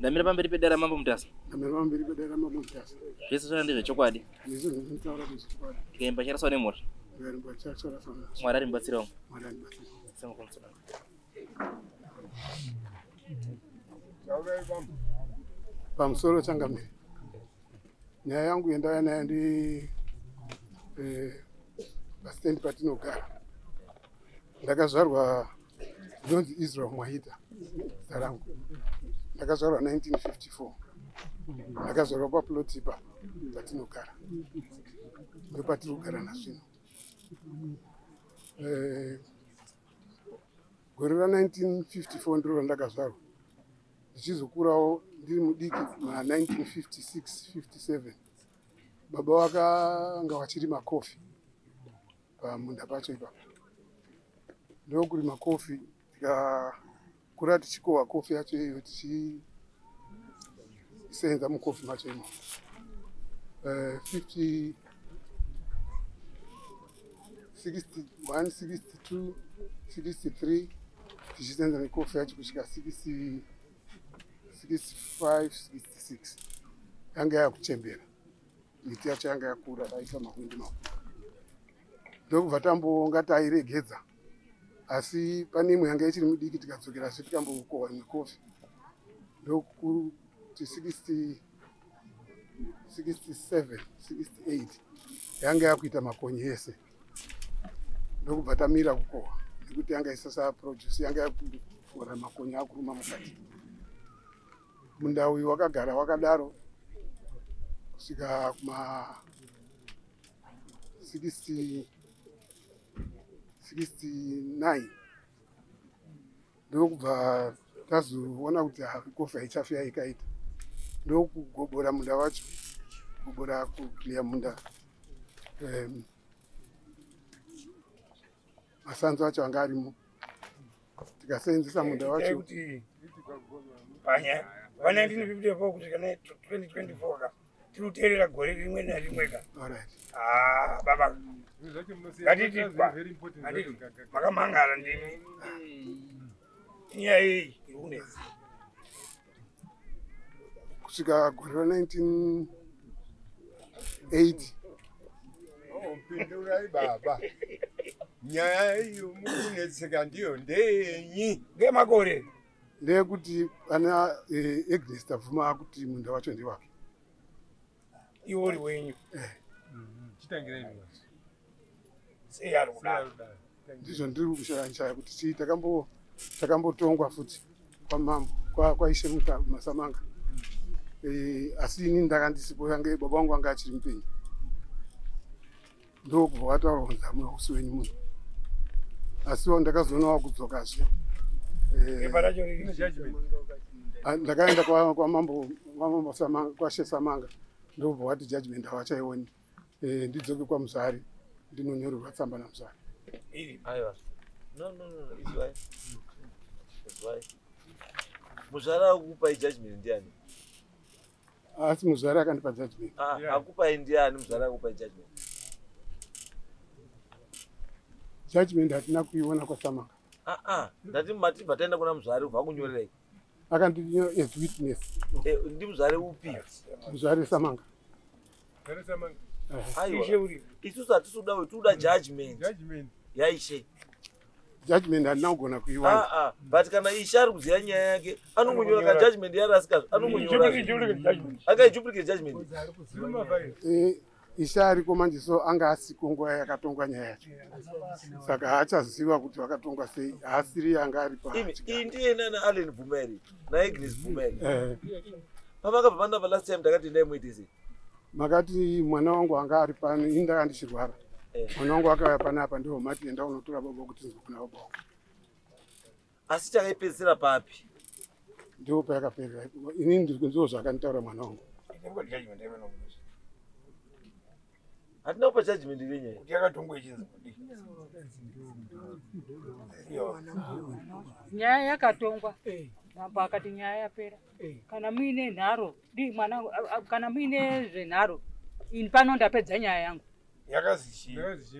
Ndamira pamberi pedera mambo mutasa. Ndamira pamberi pedera mambo mutasa. Zvese zvandizve chokwadi. Ndizvo zvinotaura kuti chokwadi. Ndikaimba charasawo nemhuri. Ndikaimba charasawo. Mwari arimbatsirawo. Mwari arimbatsirawo. Semukomsona. Pamusoro changamire. Nyaya yangu yendaya nayo ndi pasitendi patinogara. Ndakazvarwa ndonzi Israel Mwaita zita rangu. Ndakazvarwa 1954. Ndakazvarwa paploti patinogara. Ndo patinogara nazvino. Gore ra 1954 ndiro ndakazvarwa. Ndichizokurawo ndiri mudiki ma 1956-57. Baba wakanga wachirima kofi pamunda pacho ipapo. Ndokurima kofi tikakura tichikohwa kofi yacho iyo tichisenza mukofi macho imo. 61, 62, 63 tichisenza mikofi yacho kusvika 65, 66. Yanga yakuchembera. Miti yacho yanga yakura daita mahwindi makuru. Ndokubva tambonga tairegedza. Asi pane imwe yanga ichiri mudiki tikadzokera zve tikambokohwa imwe kofi. Ndokuti 67, 68 yanga yakuita makonye ese. Ndokubva tamira kukohwa nekuti yanga isasa produce yanga yakufora makonye akuruma mukati. Munda uyu wakagara wakadaro kusvika kuma 69. Ndokubva tazoona kuti kofi haichafi yaikaita. Ndokugobora munda wacho, kugobora kuclear munda. Masanzo acho anga arimo. Tikaseenzesa munda wacho. Panya, 1954 kusvika 2024 ka. Tiruteerera gore rimwe narimwe ka. Alright. Baba. Ngatiti makamangara ndimi. Nyaya iyi irunesa. Kusvika gore ra 1980. Mpindurai baba. Nyaya iyo mukunetseka ndiyo ndenyi. Ngemakore. Ndeyekuti ana Agnes tabvuma kuti munda wacho ndewake. Iwo uri wenyu. Chitangira imi. Sei ari kudaro. Ndizvo ndiri kushaya kuti takambotongwa futi kwamambo kwaishe Masamanga. Asi ini ndakandisipo yange baba wangu anga achiri mupenyu. Ndokubva wataura kunzi hamuna usi wenyu munhu. Asiwo ndakazoonawo kudzokazve. Ndakaenda kwamambo Samanga, kwashe Samanga. Ndokubva wati judgment havachaioni. Ndidzoke kwaMuzari ndinonyorerwa tsamba naMuzari. Aiwa. No, it's why. Muzari akupai judgment ndiani? Asi Muzari akandipa judgment. Akupai ndiani Muzari akupai judgment? Judgment hatina kuiona kwaSamanga. Ndati matibva taenda kuna Muzari ubva kunyorerei? Akandinyorera as witness. Ndi Muzari upi? Muzari Samanga. Aiwa. Isusu hatisuda tuda judgment. Yaishe. Judgment handinagona kuiwana. But kana Ishe ari kuziya nyaya yake anongonyora ka judgment yarasika anongonyora. Akaijuplicate judgment. Ishe ariko manje so anga asiko nguva yakatongwa nyaya yacho. Saka haachaziva kuti wakatongwa sei. Haasiri yanga ari pa. Iyi ndiye nana Allen Vumeri na Agnes Vumeri. Pavakabva panapa last time takati ndaimuitise. Makati mwana wangu anga ari pano ini ndakandichirwara. Mwana wangu akauya panapa ndiwo mati enda unotora baba kuti nzokuna baba wangu. Asi chakaipedzisira papi? Ndiwo payakaperera. Inini ndizvo zvakanditaura mwana wangu. Hatina kupa judgment lenyaya. Kuti yakatongwa ichinzi kudi. Nyaya yakatongwa. Mambo akati nyaya yapera. Kana muine nharo, kana muine zvenharo, ini pano ndapedza nyaya yangu.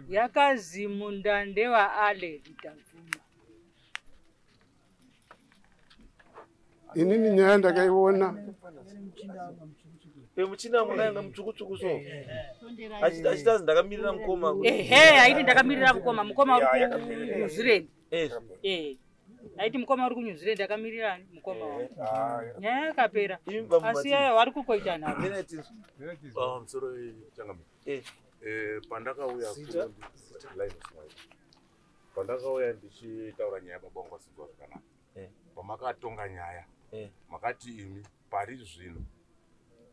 Yakazi munda ndewa Ale Tabvuma. inini nyaya ndakaiona muchina mwanga mutsukutsuku so achitazi ndakamirira mukoma aiti ndakamirira mukoma uri kuNew Zealand aiti mukoma uri kuNew Zealand ndakamirira mukoma wangu nyaya yakapera asi vari kukoita navo musoro changami pandakauya pandakauya ndichitaura nyaya babongo sinzwa zvakanaka pamakatonga nyaya makati imi pari zvino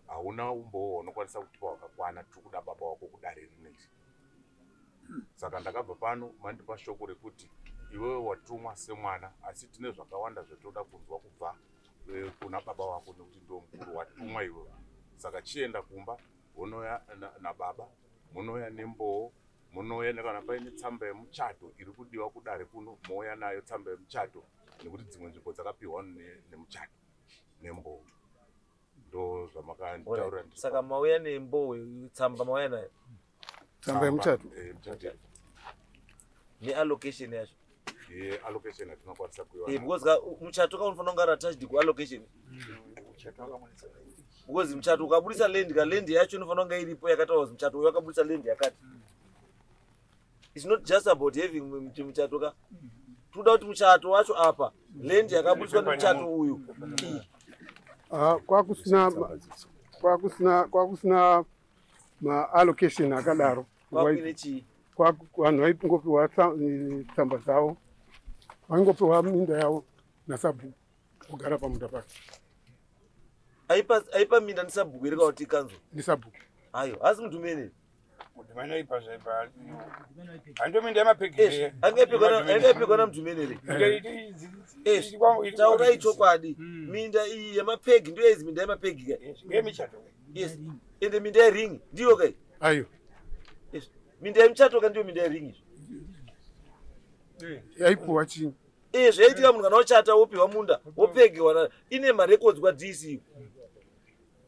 hauna umbowo unokwanisa kutipa wakakwana tiri kuda baba wako kudare rinezvi saka ndakabva pano mandipa shoko rekuti iwewe watumwa semwana asi tine zvakawanda zvatoda kunzwa kubva kuna baba wako nekuti ndo mukuru watumwa iwewe saka chienda kumba unoya nababa munoya nembowo munoya kana paine tsamba yemuchato iri kudiwa kudare kuno moya nayo tsamba yemuchato nekuti dzimwe nzvimbo dzakapiwa nemuchato nembowo ndo zvamakanditaurira saka mauya nembowo tsamba mauya nayo tsamba yemuchato neallocation yacho allocation yatinokwanisa kuiwana because muchato kaunofanira kunge attached kuallocation because muchato ukabudisa land yacho inofanira kunge iripo yakataura kuti muchato uyu wakabudisa land yakati. It's not just about having muchato ka toda kuti muchato wacho apa land yakabudiswa nemuchato uyu kwakusina maallocation akadaro vanhu vaingopiwa tsamba dzavo vaingopiwa minda yavo nasabhuku kugara pamunda pake aipa minda ndisabhuku iri kauti kanzo ndisabhuku ayo asi mntu mene mudhimani aipa zvaipa handominda yamapegi angepigwa namntu menere taurai chokwadi minda iyi yamapegi ndiyo izi minda yamapegi ka ngemichato yes ende minda yeringi ndiyo kai ayo yes minda yemuchato ka ndiyo minda yeringi yaipuwa chini zvaitika munhu kana wachata wopiwa munda wopegiwa ine marecords kwaDC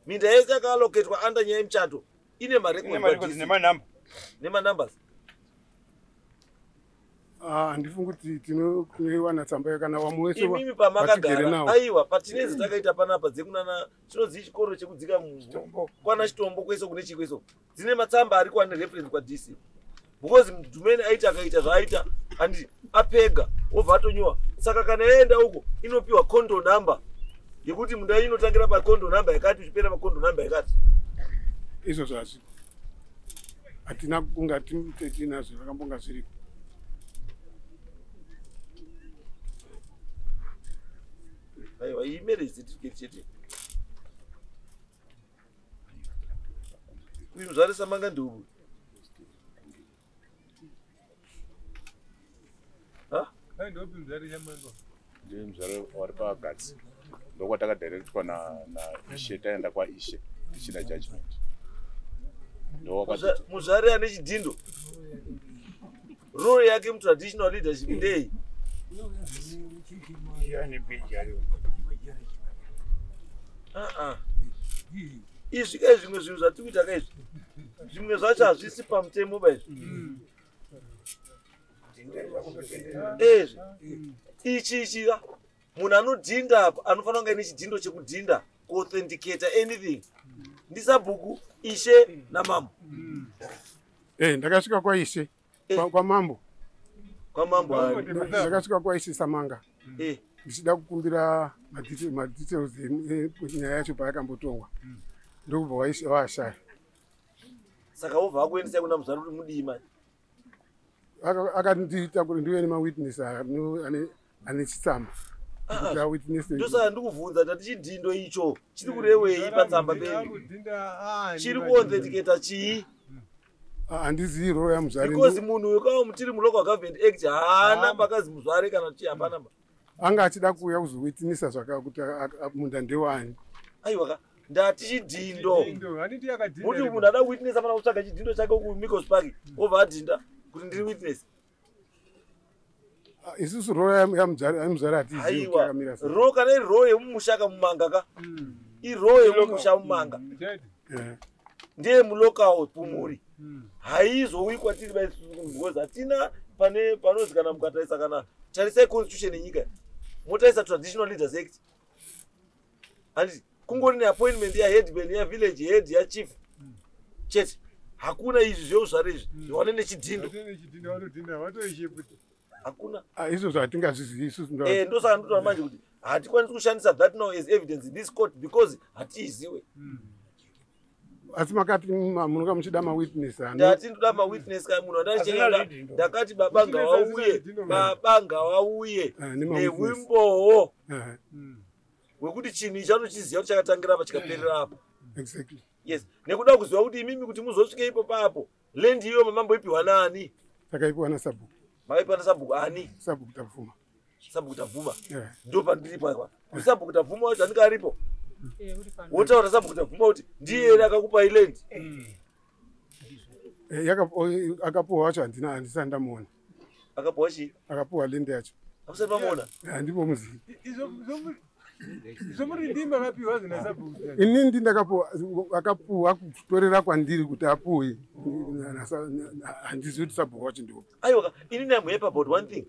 minda yese yakaaloketwa anda nyaya yemuchato ine marecords nemanumbers handifungi kuti tinowana tsamba yakana wamwe wese imimi pamakagara aiwa patinezi takaita panapa dzekunana chinozi chikoro chekudzika munhu kwana chitombo kwese kune chikweso dzine matsamba ari kuwane reference kwaDC because mdumeni aita akaita zvaaita handi apega obva atonyowa saka kana yaenda uko inopiwa condo number yekuti munda inotangira pacondo number yakati uchipera pacondo number yakati izvo zvasi hatina kunga tinazvo vakambonga zviriko aiwa iyi marriage certificate chete uyu muzvarisa manga ndubu ndiye muzvare wari pagatsi ndokwatakadirect naishe taenda kwaishe tichina judgment muzvare ane chidhindo role yake mutraditional leadership ndei izvi kai zvimwe zvinhu zvatikuita kaizvi zvimwe zvacho hazvisi pamutemo baizvi ichichika munhu anodhinda apa anofanira kunge ine chidhindo chekudhinda kuauthenticata anything ndisabhuku ishe namambo ndakasvika kwaishe kwamambo ndakasvika kwaishe samanga ndichida kukumbira madetails enyaya yacho payakambotongwa ndokubva waishe waashaya saka wobva akuendesai kuna muzvare kuti mudima akandiita kuti ndive nemawitness ane chitsamba ndosaka ndikubvunza tati chidhindo icho chiri kurewei patsamba penyu chiri kuauthenticata chii handizivi role yamuzvare because munhu wekawo mutiri mulocal government act haana pakazi muzvare kana kuti hapana anga achida kuuya kuzowitnessa zvakakuti munda ndewani aiwa ndati chidhindo muti munhu ada kuwitnessa pana kutsvaga chidhindo chake kumicos park obva adhinda kuti ndiri witness isusu role yamuzvare hatiziviaiwa ro kana iri ro yemumushaka mumanga ka iro yemumusha mumanga ndiye mulocal pumuri haizowi kwatiri because hatina panozikana mukataisa kana tarisai constitution yenyika motaisa traditional leaders act Handi kungori ne appointment ya headman ya village head ya chief. Chete. Hakuna izvi zveuzvare izvi. Zviwane nechidindo. Hakuna. Izvo zvatingazvizivi isusu. Ndosaka ndotaura manje kuti hatikwanisi kushandisa that now as evidence in this court because hatiiziwe. Asi makati munonga muchida mawitness ndati ndoda mawitness kai munhu andachenga ndakati babanga wauye newimbowo wekuti chinhu chanochiziva kuti chakatangira apa chikaperera apa. Exactly. Yes, nekuda kuziva kuti imimi kuti muzosvike ipo papo lendi iyo mamamboipiwa nani? Takaipiwa naSabhuku. Makaipiwa naSabhuku ani? Sabhuku tabvuma. Sabhuku tabvuma. Ndo pandiripo apa. Sabhuku tabvuma kuti andika aripo. Wotaura Sabhuku tabvuma kuti ndiye ere akakupa ilendi. Akapuwa wacho handisati ndamuona. Akapuwa chi? Akapuwa lendi yacho. Hamusati mamuona? Handipo muzivi. Zomuri ndimba kapiwa zina Sabhuku. Ini akapuwa kutorera kwandiri kuti apuwe. Handizivi kuti Sabhuku wacho ndipo. Aiwa, ini ndamwepa about one thing.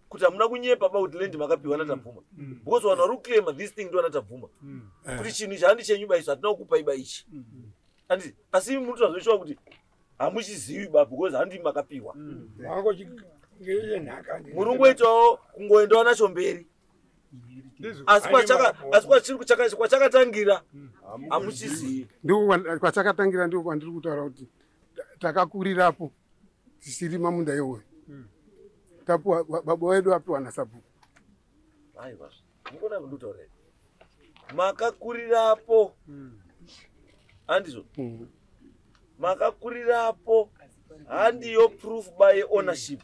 Kuti hamuna kunyepa about lendi makapiwa natabvuma. Because vanhu vari kuclaima this thing ndo natabvuma. Kuti chinhu chahandi chenyuba ichi hatina kukupa iba ichi. Handiti, asi muri tazoshuwa kuti hamuchizivi ba because handi makapiwa. Murungoitawo kungoendawo nacho mberi. Asi kwachakatangira hamuchizivi. Ndiko kwachakatangira ndiko kwandiri kutaura kuti takakurirapo tisiri mamunda ewe. Tapuwa baba wedu apiwa naSabhuku. Aiwa, ndikona kundutaura. Makakurirapo. Handizvo. Makakurirapo. Handiyo proof by ownership.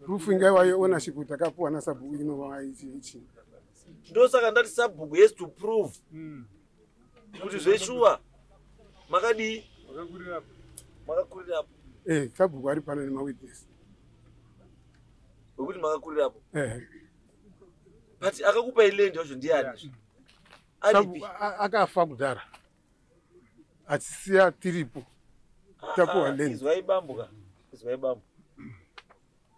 Proof ingaiwa yeownership takapuwa naSabhuku inova ichi. Ndosaka ndati Sabhuku has to prove. Kuti zveshuwa makadii? Makakurirapo. Sabhuku ari pano nemawitness. Wekuti makakurirapo. But akakupa ilendi yacho ndiani? Sabhuku akafa kudhara. Achisiya tiripo. Tapuwa lendi. Izwaibambuka. Izwaibambuka.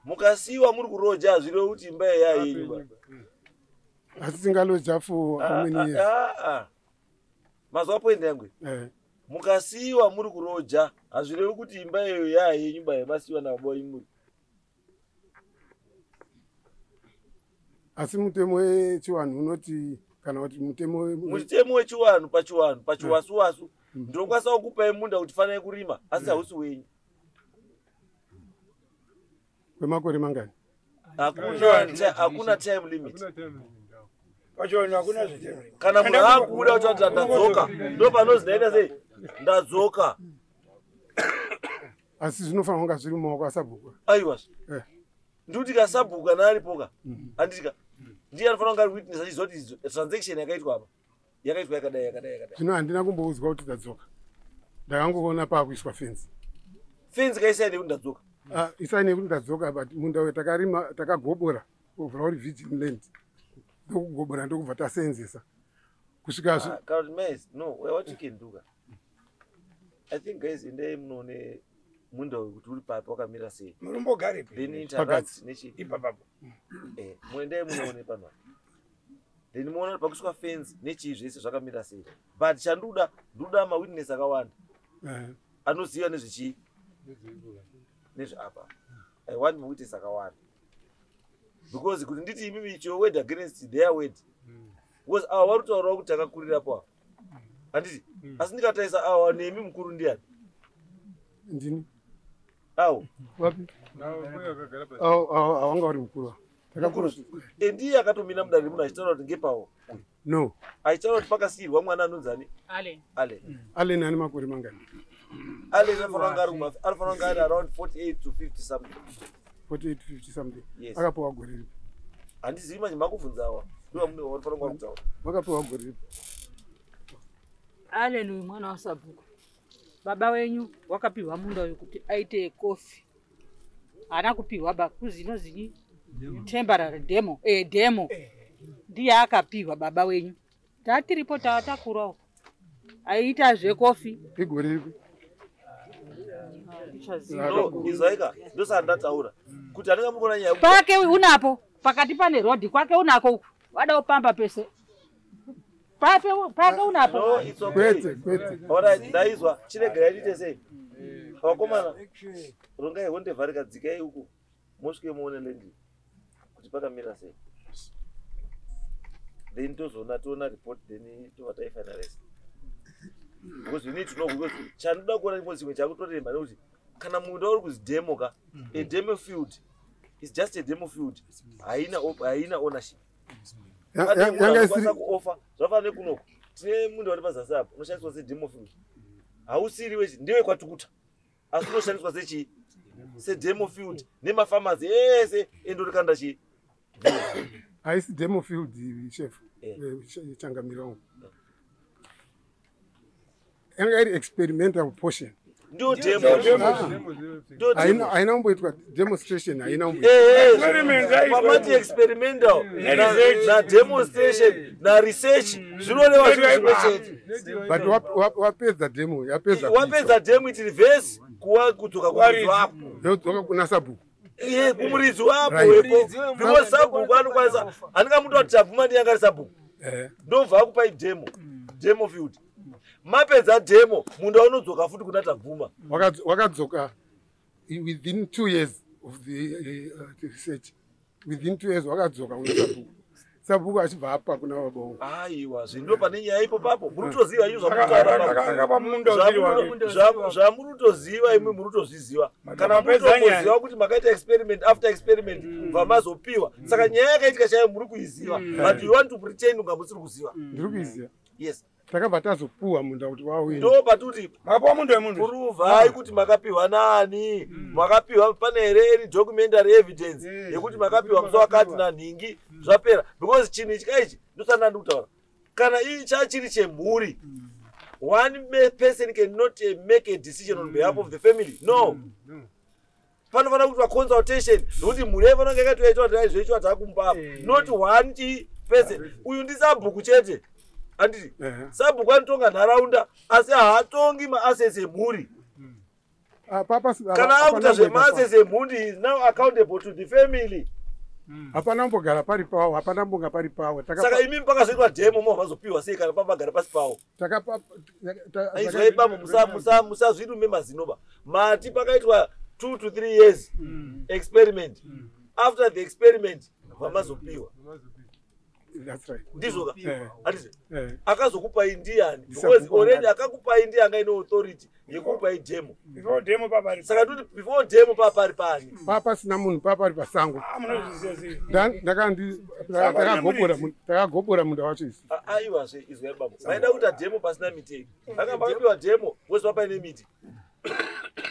Mukasiwa muri kuroja zviro kuti imba yayenyu. Asi tingaloja for how many years? Mazwa point yangu. Mukasiwa muri kuroja hazvirevi kuti imba iyo yayenyu ba yabasiwa nababa imuri. Asi mutemo wechiwanhu unoti kana kuti mutemo wechiwanhu pachiwasu ndokwanisa kukupai munda kuti fanai kurima asi hausi wenyu. Kwemakore mangani? Hakuna time limit. Pachona hakuna zvitemo. Kana munhu akuda kuti ndadzoka ndo panozi ndaita sei? Ndadzoka. Asi zvinofanira kunga zviri mumaoko aSabhuku. Aiwa. Ndikuti kaSabhuku kana aripoka. Handitika. Ndiye anofanira kunga ari witness achizoti transaction yakaitwa apa. Yakaitwa yakadai. Zvino handina kumbouzwa kuti ndadzoka. Ndakangoona pakuiswa fence. Fence kaisaini kuti ndadzoka. Isaini kuti ndadzoka but munda wetakarima takagobora kubvira uri virgin land. Ndokugobora ndokubva tasenzesa. Kusvika no, what you can do. I think guys inde munone munda wekuti uri papo wakamira sei. Murumbogare pe. Then interact nechi ipapapo. Muende munoone pano. Then muone pakuswa fence nechi zvese zvakamira sei. But chanduda ma witness akawanda. Anoziva nezvichi nezvapa. I want my witness akawanda. Because kuti nditi imimi your word against their word. Because vari kutaurawo kuti takakurirapo. Handiti asi ndikataisa awa nemi mukuru ndiani? Ndini. Awo. Wapi? Awanga uri mukuru. Takakuru. Ndiye akatomina mudare muno achitaura kuti ngepawo. No. Achitaura kuti pakasiyirwa mwana anonzani? Allen ane makore mangani? Allen anofanira kunga ari around 48 to 50 something. 48 to 50 something. Yes. Akapuwa gore ripi? Handizivi manje makubvunzawa. Ndiwo munhu wanofanira kunga kutaura. Vakapuwa gore ripi? Allen uyu mwana waSabhuku. Baba wenyu wakapiwa munda wekuti aite kofi. Haana kupiwa bakuzi inozini temporary demo. Ndiye akapiwa baba wenyu. Tatiripo tatakurawo. Aita zvekofi. Igore ripi? No, izwaika. Ndosaka ndataura. Kuti handinga mukona nyaya. Pake unapo. Pakati pane road kwake unako uku. Wada upamba pese. Pape unapo. No, it's okay. Kwete. Alright, ndaizwa. Chiregera ndite sei. Vakomana. Rongai honde vharika dzikai huku. Mosvike muone lendi. Kuti pakamira sei. Then toona report then tovata finalize. Because we need to know because chandoda kuona imwe chakutoremba nekuti kana munda uri kuzidemo ka a demo field is just a demo field. Haina ownership. Yanga isiri kuoffer zvafane kunoko. Tine munda uri pazasi apo unoshandiswa se demo field. Hausiri wechi ndiwe kwatukuta. Asi unoshandiswa sechi se demo field nemafamasi ese endorikanda chi. haisi demo field chef Changamiro. Yanga iri experimental portion. Ndio demo. Haina umboitwa demonstration haina umboitwa. Pamati experimental na demonstration na research zvinoreva zvinhu. But wapedza demo wapedza demo it reverse kuwa kudzoka kwaridzi wapo. Yodzoka kuna sabhuku. Kumuridzi wapo wepo. Because sabhuku anokwanisa andingamuti kuti tabvuma ndiyanga sabhuku. Ndobva akupa demo field. Mapedza demo munda unodzoka futi kuna tabvuma. Wakadzoka within 2 years of the research. Within 2 years wakadzoka kuna sabhuku. Sabhuku achibva apa kuna Wabongo. Aiwa zvindo pane nyaya ipo papo murutoziva izvo zvamurutoziva imwe murutozviziva kana murutoziva kuti makaita experiment after experiment bva mazopiwa saka nyaya yakaitika chaiyo muri kuiziva but you want to pretend unga musiri kuziva. Ndiri kuiziva. Yes. Takabva tazopuwa munda kuti wawina. Ndo patuti makapiwa mundu wemundu. Puruvhai kuti makapiwa nani. Makapiwa pane here documentary evidence yekuti makapiwa musi wakati nanhingi zvapera because chinhu ichi kaichi ndosana ndikutaura. Kana ichi chiri chemhuri. One person cannot make a decision on behalf of the family. No. Panofanira kuitwa consultation nokuti mhuri yafanira yakatoita kuti aizvoitwa takumba. Not one person. Uyu ndisabhuku chete. Anditi sabhuku anotonga nharaunda asi haatongi maasses emhuri. Kana akuita zvemaasses emhuri is now accountable to the family. Hapana mbogara pari pawo, hapana mbonga pari pawo. Saka imi pakazoitwa demo mazopiwa sei kana pamagara pasi pawo. Aizwa musazvirume mazinoba. Mati pakaitwa 2 to 3 years experiment. After the experiment vamazopiwa. That's right. Ndizoka. Akazokupai ndiani? Because already akakupai ndi anga ine authority yekupai demo. Before demo papari. Saka tuti before demo papari pani. Papa sina munhu papari pasango. Takagobora munda wacho isi. Aiwa zve izwe baba. Vaida kuita demo pasina miti. Vakapiwa demo wose papa ine miti.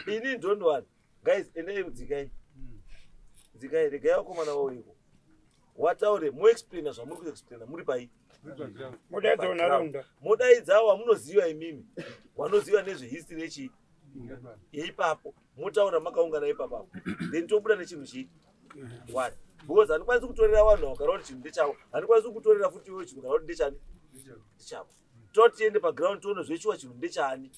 Ini don't want. Guys, endei kudzikai. Dzikai regai wakomana wawo iko. Wataure mu explainer zvamuri kuexplainer muri pai. Mudaidza nharaunda. Mudaidza wamunoziva imimi. Wanoziva nezve history yechi. Ipapo mutaura makaungana ipapo. Then tobuda nechinhu chi. What? Because andikwanisi kutorera vanhu vakara kuti chinhu ndechavo. Andikwanisi kutorera futi iwe chinhu kana kuti ndechani. Ndechavo. Totiende paground toone zvechiwa chinhu ndechani.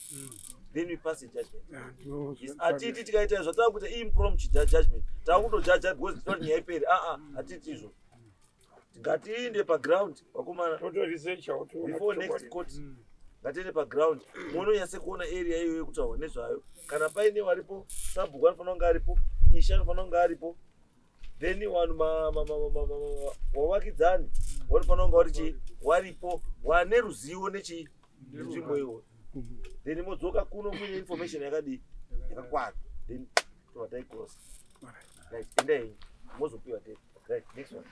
Then we pass a judgment. Yes, atiti tikaita izvo tavakuita impromptu judgment. Takutojudge because it's not nyaya iperi. Atiti izvo. Ngatiinde paground wakomana before next court. Ngatiinde paground. Munonyase kuona area iyo yekutaura nezvayo. Kana paine waripo sabhuku anofanira kunge aripo, isha anofanira kunge aripo. Then vanhu wavakidzani vanofanira kunge vari waripo wane ruzivo nenzvimbo iyoyo. Then modzoka kuno muine information yakadii yakakwana. Then tovatai cross. Right, endai mozopiwa date. Right, next one.